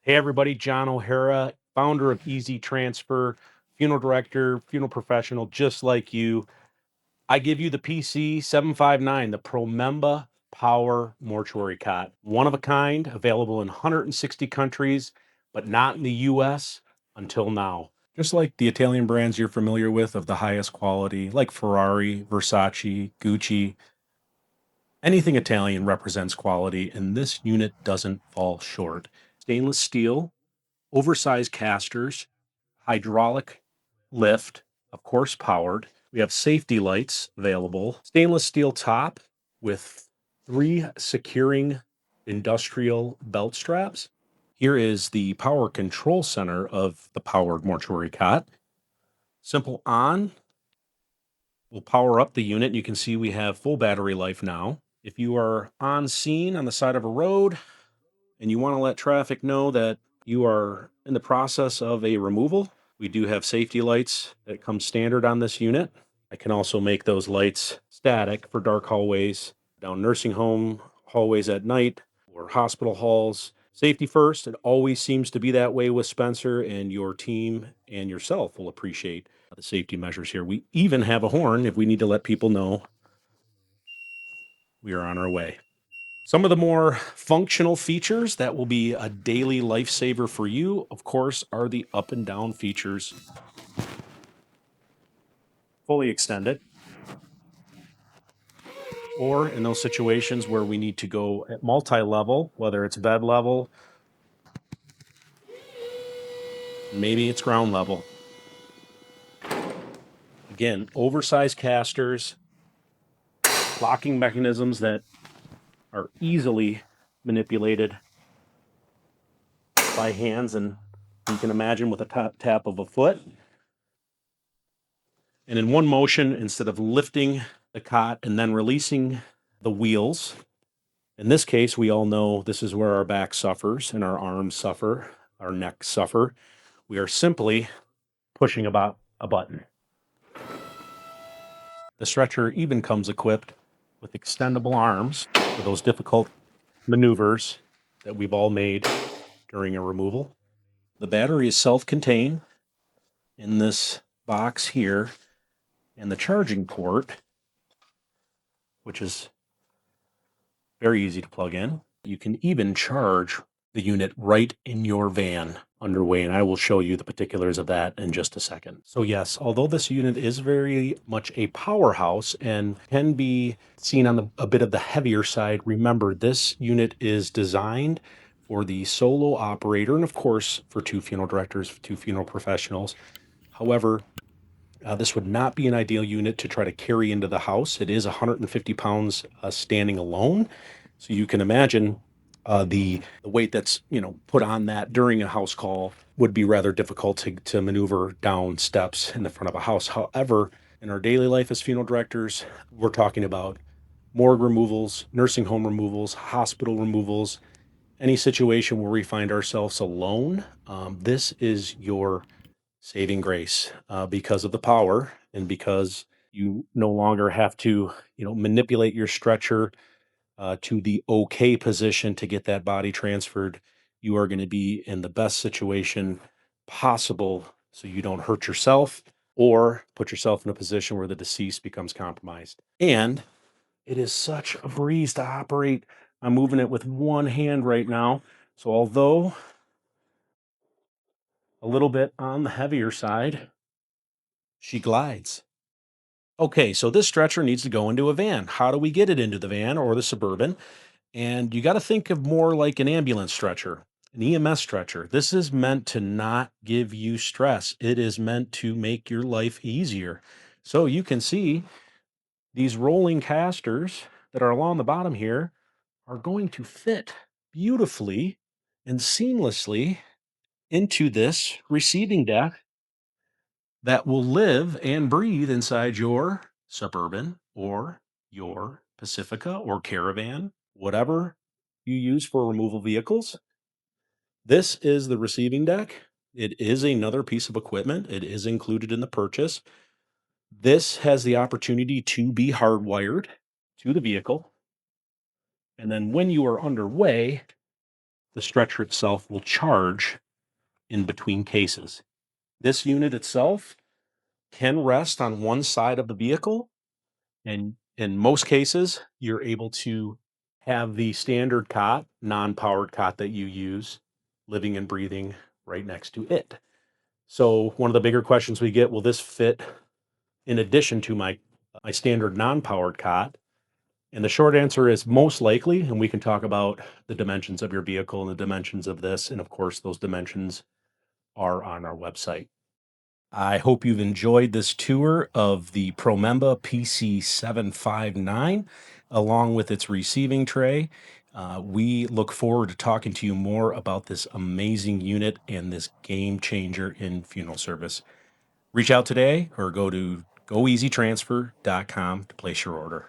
Hey everybody, Jon O'Hara, founder of EZtransfer, funeral director, funeral professional, just like you. I give you the PC759, the Promeba Power Mortuary Cot. One of a kind, available in 160 countries, but not in the US until now. Just like the Italian brands you're familiar with of the highest quality, like Ferrari, Versace, Gucci, anything Italian represents quality, and this unit doesn't fall short. Stainless steel, oversized casters, hydraulic lift, of course, powered. We have safety lights available, stainless steel top with 3 securing industrial belt straps. Here is the power control center of the powered mortuary cot. Simple on will power up the unit. You can see we have full battery life now. If you are on scene on the side of a road and you want to let traffic know that you are in the process of a removal, we do have safety lights that come standard on this unit. I can also make those lights static for dark hallways, down nursing home hallways at night, or hospital halls. Safety first. It always seems to be that way with Spencer, and your team and yourself will appreciate the safety measures here. We even have a horn if we need to let people know we are on our way. Some of the more functional features that will be a daily lifesaver for you, of course, are the up and down features. Fully extended. Or in those situations where we need to go at multi-level, whether it's bed level, maybe it's ground level. Again, oversized casters, locking mechanisms that are easily manipulated by hands, and you can imagine with a tap of a foot. And in one motion, instead of lifting the cot and then releasing the wheels, in this case, we all know this is where our back suffers and our arms suffer, our neck suffer. We are simply pushing about a button. The stretcher even comes equipped with extendable arms for those difficult maneuvers that we've all made during a removal. The battery is self-contained in this box here, and the charging port, which is very easy to plug in. You can even charge the unit right in your van underway, and I will show you the particulars of that in just a second. So yes, although this unit is very much a powerhouse and can be seen on a bit of the heavier side, remember this unit is designed for the solo operator and of course for 2 funeral directors, 2 funeral professionals. However, this would not be an ideal unit to try to carry into the house. It is 150 pounds standing alone. So you can imagine the weight that's put on that during a house call would be rather difficult to maneuver down steps in the front of a house. However, in our daily life as funeral directors, we're talking about morgue removals, nursing home removals, hospital removals, any situation where we find ourselves alone. This is your saving grace because of the power and because you no longer have to manipulate your stretcher to the okay position to get that body transferred. You are going to be in the best situation possible so you don't hurt yourself or put yourself in a position where the deceased becomes compromised. And it is such a breeze to operate. I'm moving it with one hand right now. So although a little bit on the heavier side, she glides. Okay, so this stretcher needs to go into a van. How do we get it into the van or the Suburban? And you got to think of more like an ambulance stretcher, an EMS stretcher. This is meant to not give you stress. It is meant to make your life easier. So you can see these rolling casters that are along the bottom here are going to fit beautifully and seamlessly into this receiving deck that will live and breathe inside your Suburban or your Pacifica or Caravan, whatever you use for removal vehicles. This is the receiving deck. It is another piece of equipment. It is included in the purchase. This has the opportunity to be hardwired to the vehicle. And then when you are underway, the stretcher itself will charge in between cases. This unit itself can rest on one side of the vehicle, and in most cases, you're able to have the standard cot, non-powered cot that you use, living and breathing right next to it. So one of the bigger questions we get, will this fit in addition to my standard non-powered cot? And the short answer is most likely, and we can talk about the dimensions of your vehicle and the dimensions of this. And of course, those dimensions are on our website. I hope you've enjoyed this tour of the Promeba PC759 along with its receiving tray. We look forward to talking to you more about this amazing unit and this game changer in funeral service. Reach out today or go to goeasytransfer.com to place your order.